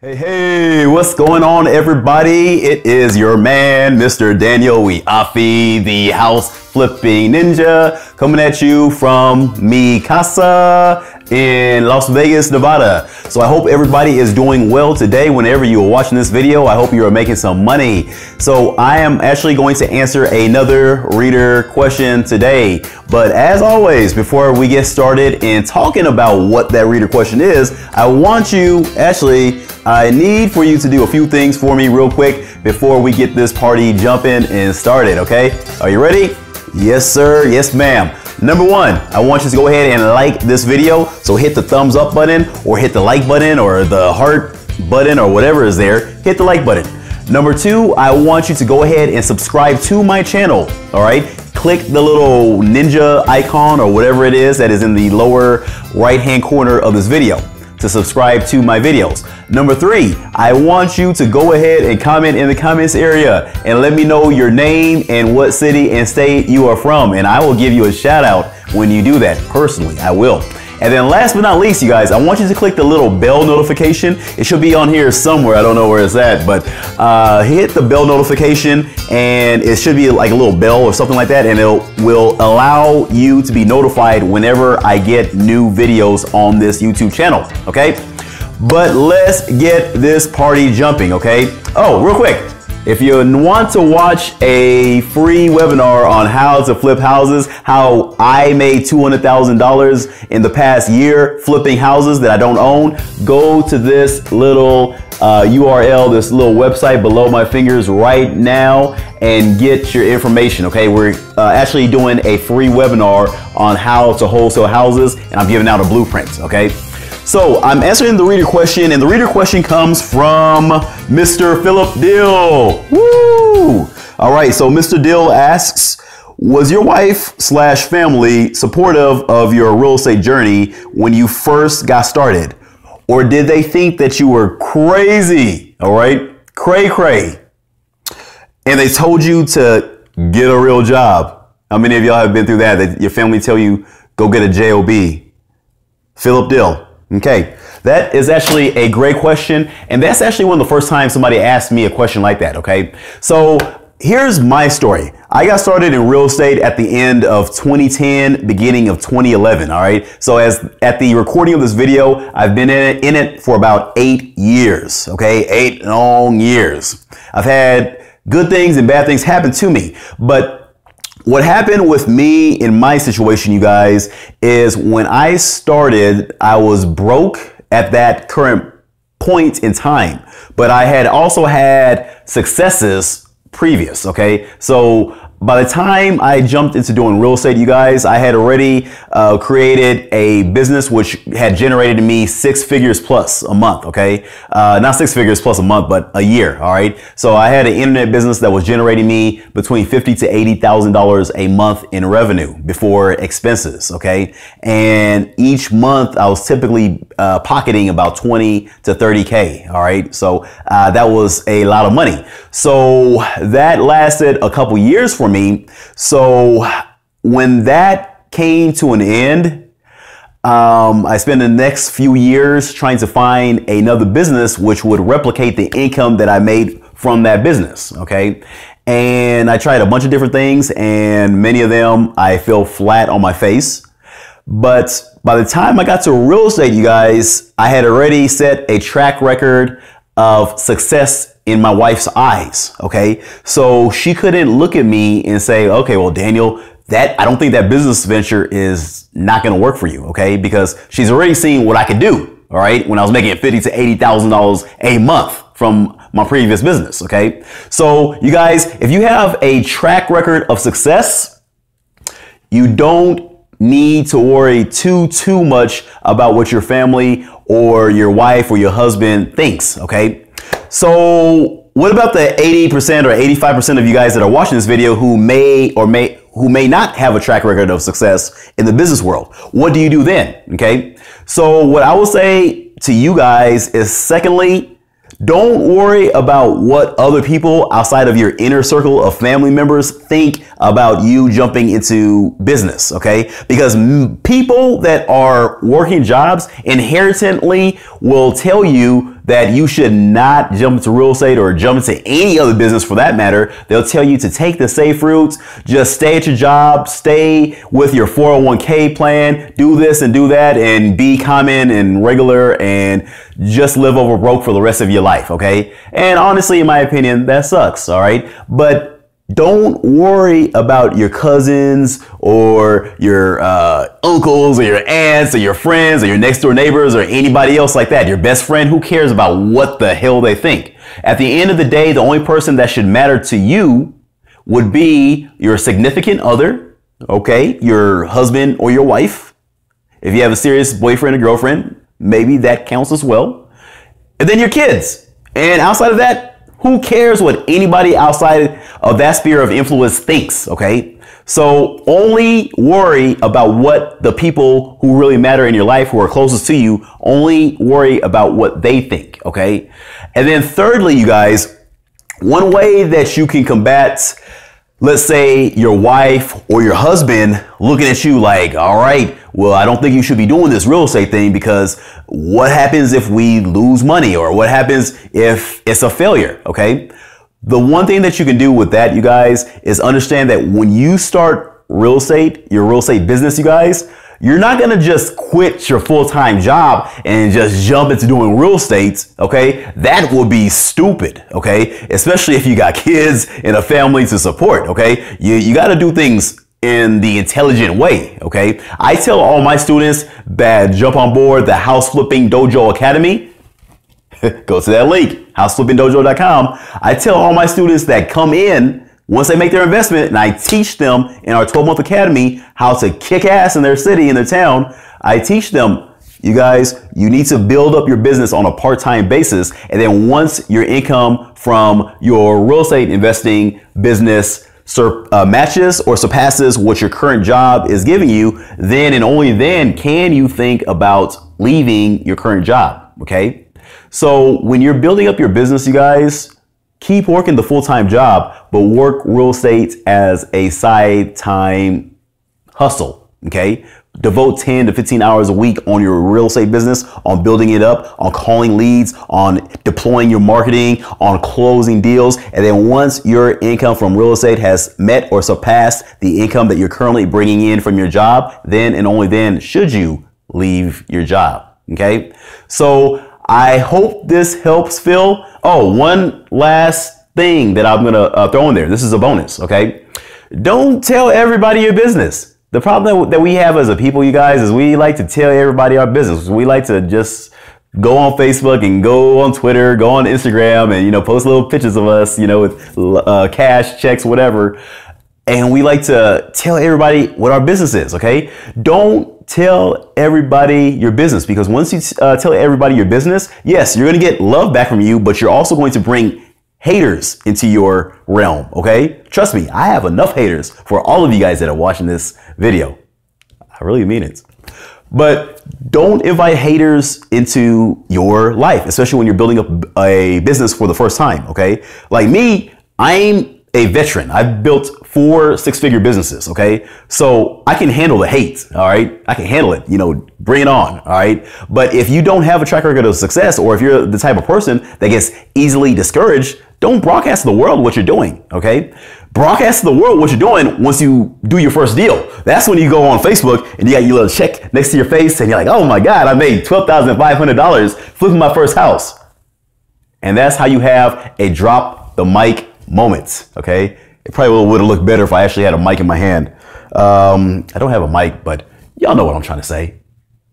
Hey, what's going on, everybody? It is your man, Mr. Daniel Wiafe, the house flipping ninja, coming at you from mi casa in Las Vegas, Nevada. So I hope everybody is doing well today. Whenever you are watching this video, I hope you are making some money. So I am actually going to answer another reader question today. But as always, before we get started in talking about what that reader question is, I need for you to do a few things for me real quick before we get this party jumping and started, okay? Are you ready? Yes, sir. Yes, ma'am. Number one, I want you to go ahead and like this video. So hit the thumbs up button or hit the like button or the heart button or whatever is there. Hit the like button. Number two, I want you to go ahead and subscribe to my channel, all right? Click the little ninja icon or whatever it is that is in the lower right-hand corner of this video to subscribe to my videos. Number three, I want you to go ahead and comment in the comments area and let me know your name and what city and state you are from, and I will give you a shout out when you do that. Personally, I will. And then last but not least, you guys, I want you to click the little bell notification. It should be on here somewhere. I don't know where it's at, but hit the bell notification and it should be like a little bell or something like that, and it will allow you to be notified whenever I get new videos on this YouTube channel, okay? But let's get this party jumping, okay? Oh, real quick. If you want to watch a free webinar on how to flip houses, how I made $200,000 in the past year flipping houses that I don't own, go to this little URL, this little website below my fingers right now and get your information, okay? We're actually doing a free webinar on how to wholesale houses, and I'm giving out a blueprint, okay? So I'm answering the reader question, and the reader question comes from Mr. Philip Dill. Woo! All right, so Mr. Dill asks, was your wife/family supportive of your real estate journey when you first got started? Or did they think that you were crazy, all right? Cray. And they told you to get a real job? How many of y'all have been through that your family tell you, go get a job? Philip Dill. Okay, that is actually a great question, and that's actually one of the first times somebody asked me a question like that, okay? So here's my story. I got started in real estate at the end of 2010, beginning of 2011, all right? So at the recording of this video, I've been in it for about 8 years, okay? 8 long years. I've had good things and bad things happen to me, but what happened with me in my situation, you guys, is when I started, I was broke at that current point in time, but I had also had successes previous, okay? So by the time I jumped into doing real estate, you guys, I had already created a business which had generated me 6 figures plus a month, okay? Not 6 figures plus a month, but a year, all right? So I had an internet business that was generating me between $50,000 to $80,000 a month in revenue before expenses, okay? And each month I was typically pocketing about 20 to 30K, all right? So that was a lot of money. So that lasted a couple years for me. So when that came to an end, I spent the next few years trying to find another business which would replicate the income that I made from that business, okay? And I tried a bunch of different things, and many of them I fell flat on my face. But by the time I got to real estate, you guys, I had already set a track record of success in my wife's eyes, okay? So she couldn't look at me and say, okay, well, Daniel, I don't think that business venture is not gonna work for you, okay? Because she's already seen what I could do, all right? When I was making $50,000 to $80,000 a month from my previous business, okay? So you guys, if you have a track record of success, you don't need to worry too much about what your family or your wife or your husband thinks, okay? So what about the 80% or 85% of you guys that are watching this video who may not have a track record of success in the business world? What do you do then? Okay. So what I will say to you guys is, secondly, don't worry about what other people outside of your inner circle of family members think about you jumping into business, okay? Because people that are working jobs inherently will tell you that you should not jump into real estate or jump into any other business for that matter. They'll tell you to take the safe routes, just stay at your job, stay with your 401k plan, do this and do that, and be common and regular and just live over broke for the rest of your life, okay? And honestly, in my opinion, that sucks, all right? But don't worry about your cousins or your uncles or your aunts or your friends or your next door neighbors or anybody else like that. Your best friend, who cares about what the hell they think? At the end of the day, the only person that should matter to you would be your significant other, okay? Your husband or your wife. If you have a serious boyfriend or girlfriend, maybe that counts as well. And then your kids. And outside of that, who cares what anybody outside of that sphere of influence thinks, okay? So only worry about what the people who really matter in your life, who are closest to you, only worry about what they think, okay? And then thirdly, you guys, one way that you can combat, let's say, your wife or your husband looking at you like, all right, well, I don't think you should be doing this real estate thing because what happens if we lose money, or what happens if it's a failure, okay? The one thing that you can do with that, you guys, is understand that when you start real estate, your real estate business, you guys, you're not going to just quit your full-time job and just jump into doing real estate, okay? That would be stupid, okay? Especially if you got kids and a family to support, okay? You got to do things in the intelligent way, okay? I tell all my students that jump on board the House Flipping Dojo Academy. Go to that link, houseflippingdojo.com. I tell all my students that come in, once they make their investment, and I teach them in our 12-month academy how to kick ass in their city, in their town. I teach them, you guys, you need to build up your business on a part-time basis. And then once your income from your real estate investing business matches or surpasses what your current job is giving you, then and only then can you think about leaving your current job, okay? So when you're building up your business, you guys, keep working the full-time job, but work real estate as a side time hustle, okay? Devote 10 to 15 hours a week on your real estate business, on building it up, on calling leads, on deploying your marketing, on closing deals. And then once your income from real estate has met or surpassed the income that you're currently bringing in from your job, then and only then should you leave your job, okay? So I hope this helps, Phil. Oh, one last thing that I'm going to throw in there. This is a bonus, okay? Don't tell everybody your business. The problem that we have as a people, you guys, is we like to tell everybody our business. We like to just go on Facebook and go on Twitter, go on Instagram and, post little pictures of us, with cash, checks, whatever. And we like to tell everybody what our business is, okay? Don't tell everybody your business, because once you tell everybody your business, yes, you're going to get love back from you, but you're also going to bring haters into your realm, okay? Trust me, I have enough haters for all of you guys that are watching this video. I really mean it. But don't invite haters into your life, especially when you're building up a business for the first time, okay? Like me, I'm a veteran. I've built 4 six-figure businesses, okay? So I can handle the hate, all right? I can handle it, bring it on, all right? But if you don't have a track record of success, or if you're the type of person that gets easily discouraged, don't broadcast to the world what you're doing, okay? Broadcast to the world what you're doing once you do your first deal. That's when you go on Facebook and you got your little check next to your face and you're like, oh my God, I made $12,500 flipping my first house. And that's how you have a drop the mic moment, okay? It probably would have looked better if I actually had a mic in my hand. I don't have a mic, but y'all know what I'm trying to say.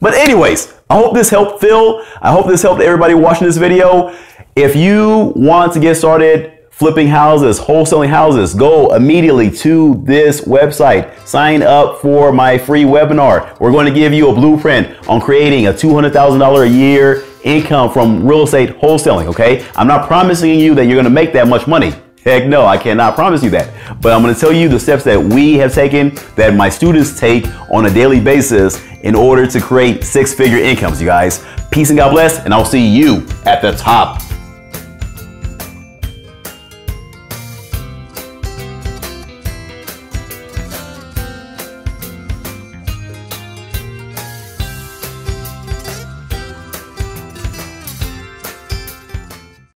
But anyways, I hope this helped Phil. I hope this helped everybody watching this video. If you want to get started flipping houses, wholesaling houses, go immediately to this website. Sign up for my free webinar. We're going to give you a blueprint on creating a $200,000 a year income from real estate wholesaling, okay? I'm not promising you that you're going to make that much money. Heck no, I cannot promise you that. But I'm going to tell you the steps that we have taken, that my students take on a daily basis in order to create 6-figure incomes, you guys. Peace and God bless, and I'll see you at the top